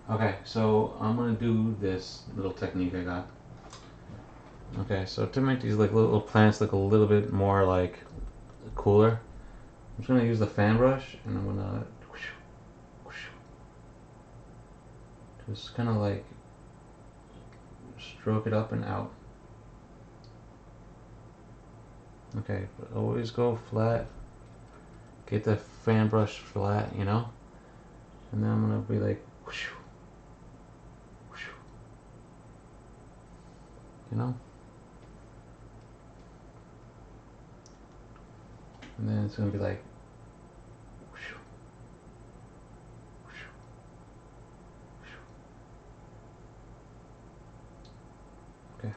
Okay, so I'm gonna do this little technique I got. Okay, so to make these like little plants look a little bit more like cooler, I'm just gonna use the fan brush and I'm gonna just kind of like stroke it up and out. Okay, but always go flat. Get the fan brush flat, you know? And then I'm gonna be like, whoosh, whoosh, you know? And then it's gonna be like, whoosh, whoosh, whoosh. Okay.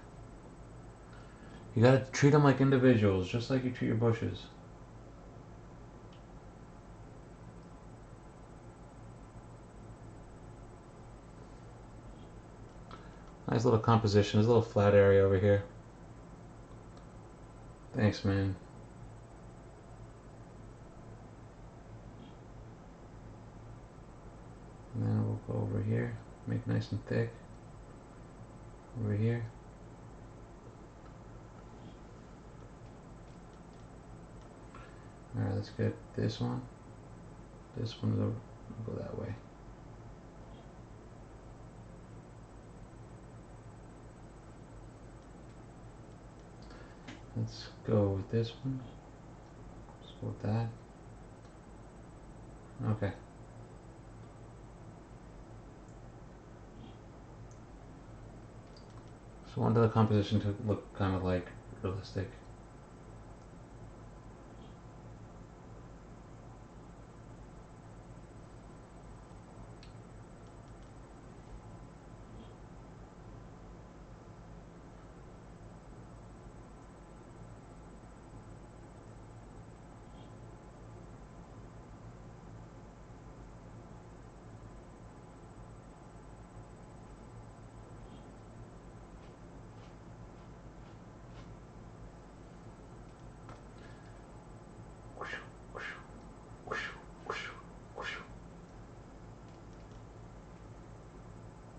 You gotta treat them like individuals, just like you treat your bushes. Nice little composition. There's a little flat area over here. Thanks, man. And then we'll go over here, make nice and thick. Over here. Alright, let's get this one. This one will go that way. Let's go with this one. Let's go with that. Okay. So I wanted the composition to look kind of like realistic.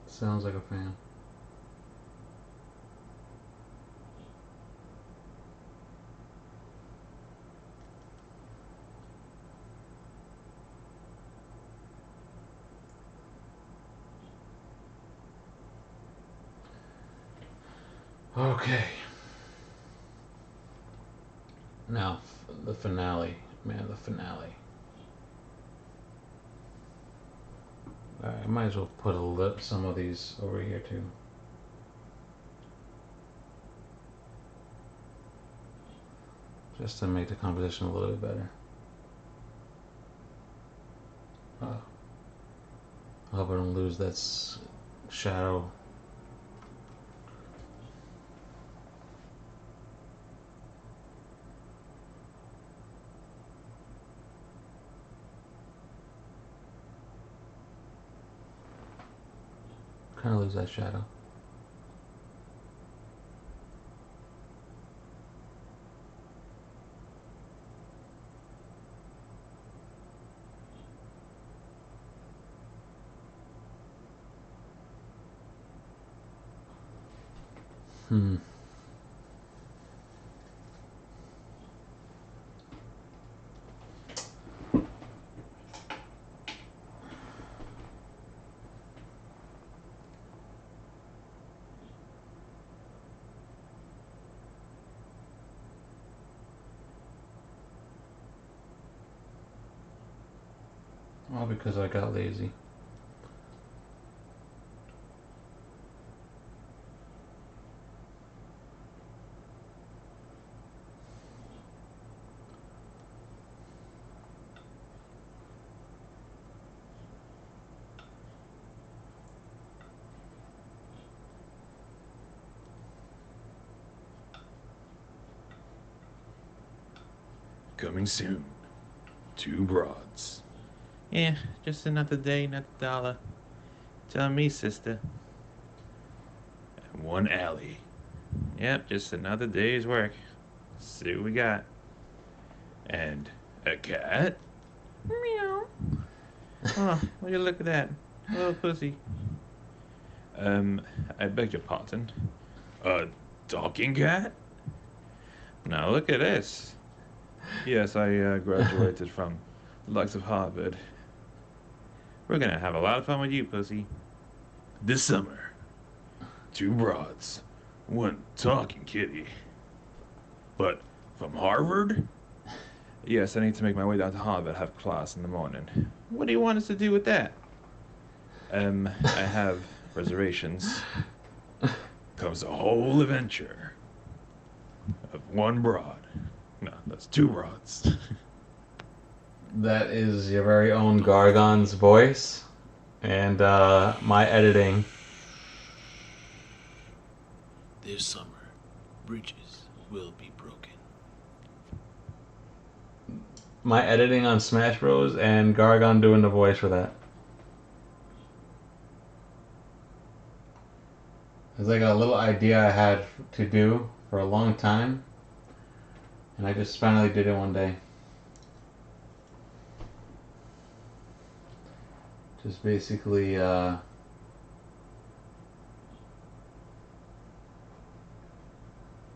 Sounds like a fan. Okay. Now, the finale. Man, the finale. Alright, I might as well put some of these over here too. just to make the composition a little bit better. I hope I don't lose that shadow. Kind of lose that shadow. Hmm. All because I got lazy. Coming soon. 2 broads. Yeah, just another day, another dollar. Tell me, sister. And 1 alley. Yep, just another day's work. See what we got. And a cat? Meow. Oh, will you look at that? Little pussy. I beg your pardon. A talking cat? Now look at this. Yes, I graduated from the likes of Harvard. We're gonna have a lot of fun with you, pussy. This summer. 2 broads. 1 talking kitty. But from Harvard? Yes, I need to make my way down to Harvard, have class in the morning. What do you want us to do with that? I have reservations. Comes a whole adventure of 1 broad. No, that's 2 broads. That is your very own Gargon's voice, and my editing. This summer, bridges will be broken. My editing on Smash Bros. And Gargon doing the voice for that. It's like a little idea I had to do for a long time, and I just finally did it one day. Just basically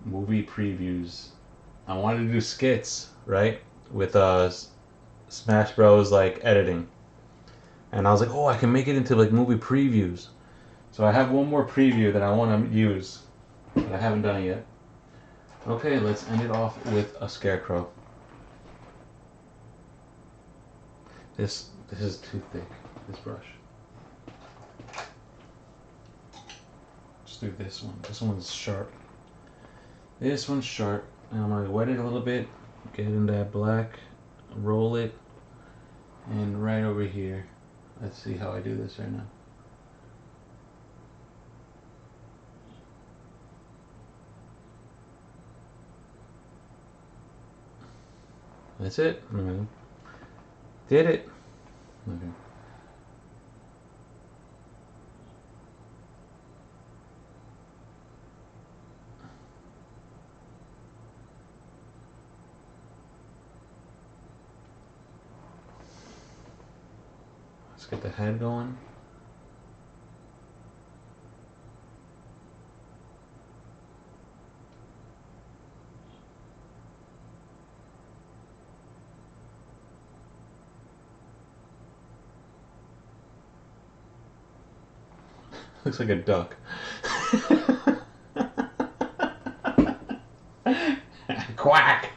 movie previews. I wanted to do skits, right? With Smash Bros. Like editing. And I was like, oh, I can make it into like movie previews. So I have one more preview that I want to use, but I haven't done it yet. Okay, let's end it off with a scarecrow. This is too thick, this brush. Let's do this one. This one's sharp. This one's sharp. And I'm gonna wet it a little bit, get in that black, roll it, and right over here. Let's see how I do this right now. That's it. Did it. Okay. Let's get the head going. Looks like a duck. Quack!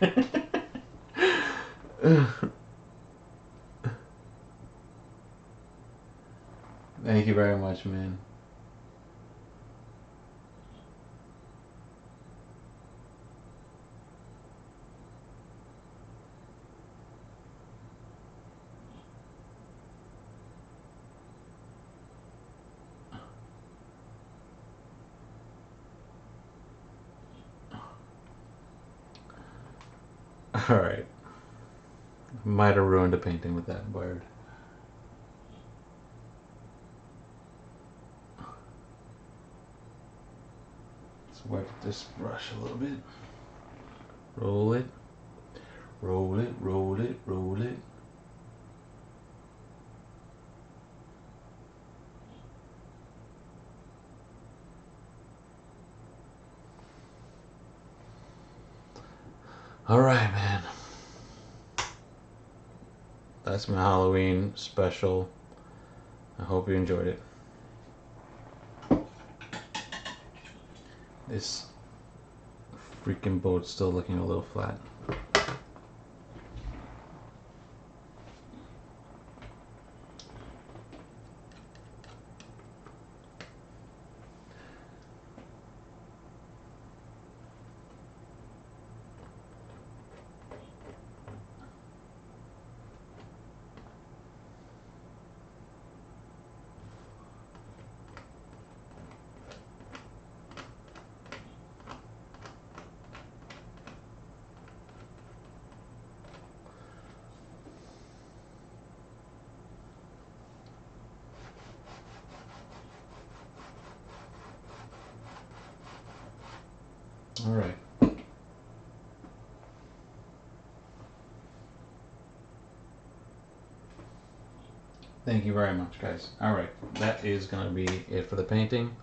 Thank you very much, man. Alright. Might have ruined a painting with that bird. Let's wipe this brush a little bit. Roll it. Roll it, roll it, roll it. Alright, man. That's my Halloween special. I hope you enjoyed it. This freaking boat's still looking a little flat. All right. Thank you very much, guys. All right, that is gonna be it for the painting.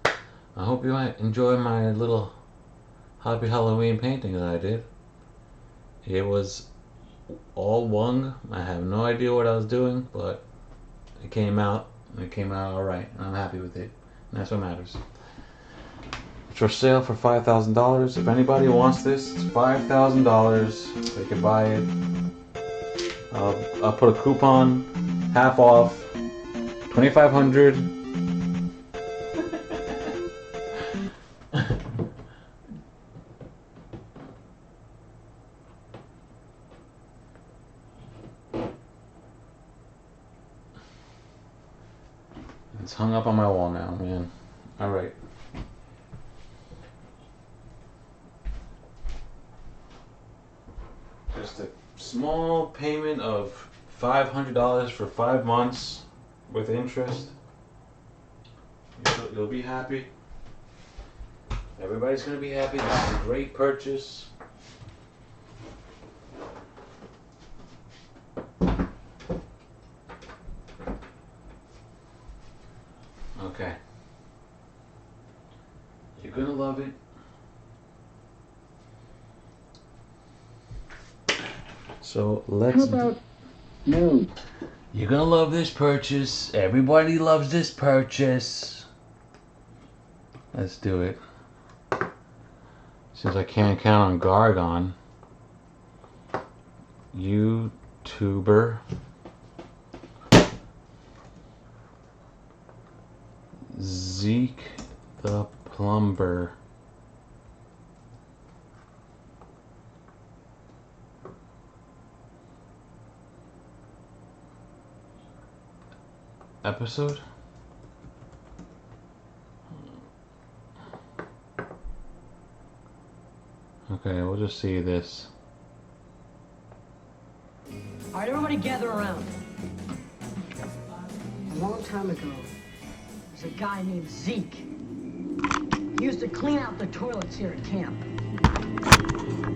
I hope you enjoy my little Happy Halloween painting that I did. It was all wung. I have no idea what I was doing, but it came out. And it came out all right, and I'm happy with it. And that's what matters. It's for sale for $5,000. If anybody wants this, it's $5,000. They can buy it. I'll put a coupon, half off, $2,500. It's hung up on my wall now, man. All right. Just a small payment of $500 for 5 months with interest. You'll be happy. Everybody's gonna be happy. This is a great purchase. Okay. You're gonna love it. So let's. No. You're gonna love this purchase. Everybody loves this purchase. Let's do it. Since I can't count on Gargon. YouTuber. Zeke the Plumber. Episode? Okay, we'll just see this. All right, everybody gather around. A long time ago, there's a guy named Zeke. He used to clean out the toilets here at camp.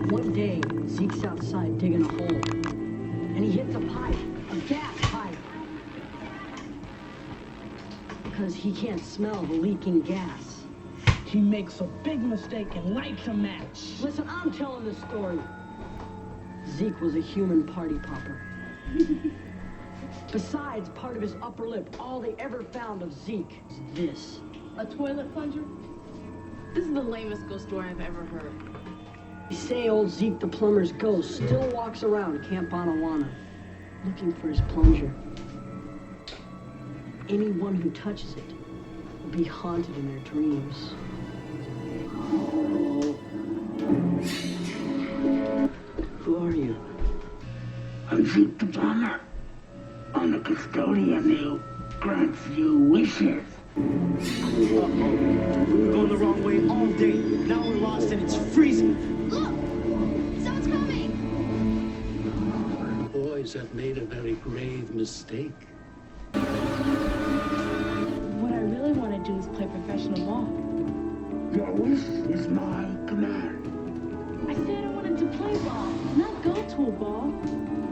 One day, Zeke's outside digging a hole, and he hits a pipe, a gas pipe. Because he can't smell the leaking gas. He makes a big mistake and lights a match. Listen, I'm telling this story. Zeke was a human party popper. Besides, part of his upper lip, all they ever found of Zeke is this. A toilet plunger? This is the lamest ghost story I've ever heard. They say old Zeke the plumber's ghost still walks around Camp Anawana, looking for his plunger. Anyone who touches it will be haunted in their dreams. Who are you? I'm Zeke the Plumber. I'm the custodian who grants you wishes. We've been going the wrong way all day. Now we're lost and it's freezing. Look! Someone's coming! boys have made a very grave mistake. What I really want to do is play professional ball. Your wish is my command. I said I wanted to play ball, not go to a ball.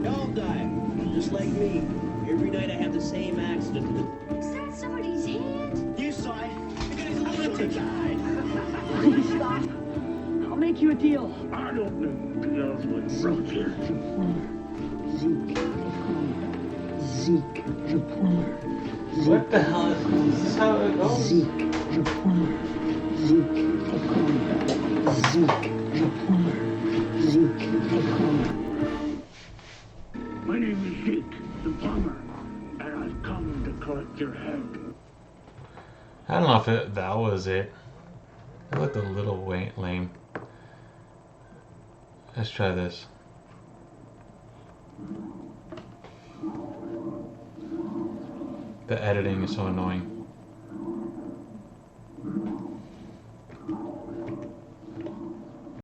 We all die, just like me. Every night I have the same accident. Is that somebody's hand? You saw it. The guy's a lunatic. Please stop. I'll make you a deal. I don't make deals with roaches. Zeke the plumber. What the hell is this? How it goes? Zeke the plumber. Zeke the plumber. Zeke the plumber. Zeke the plumber. My name is Zeke, the plumber, and I've come to collect your head. I don't know if that was it. It looked a little lame. Let's try this. The editing is so annoying.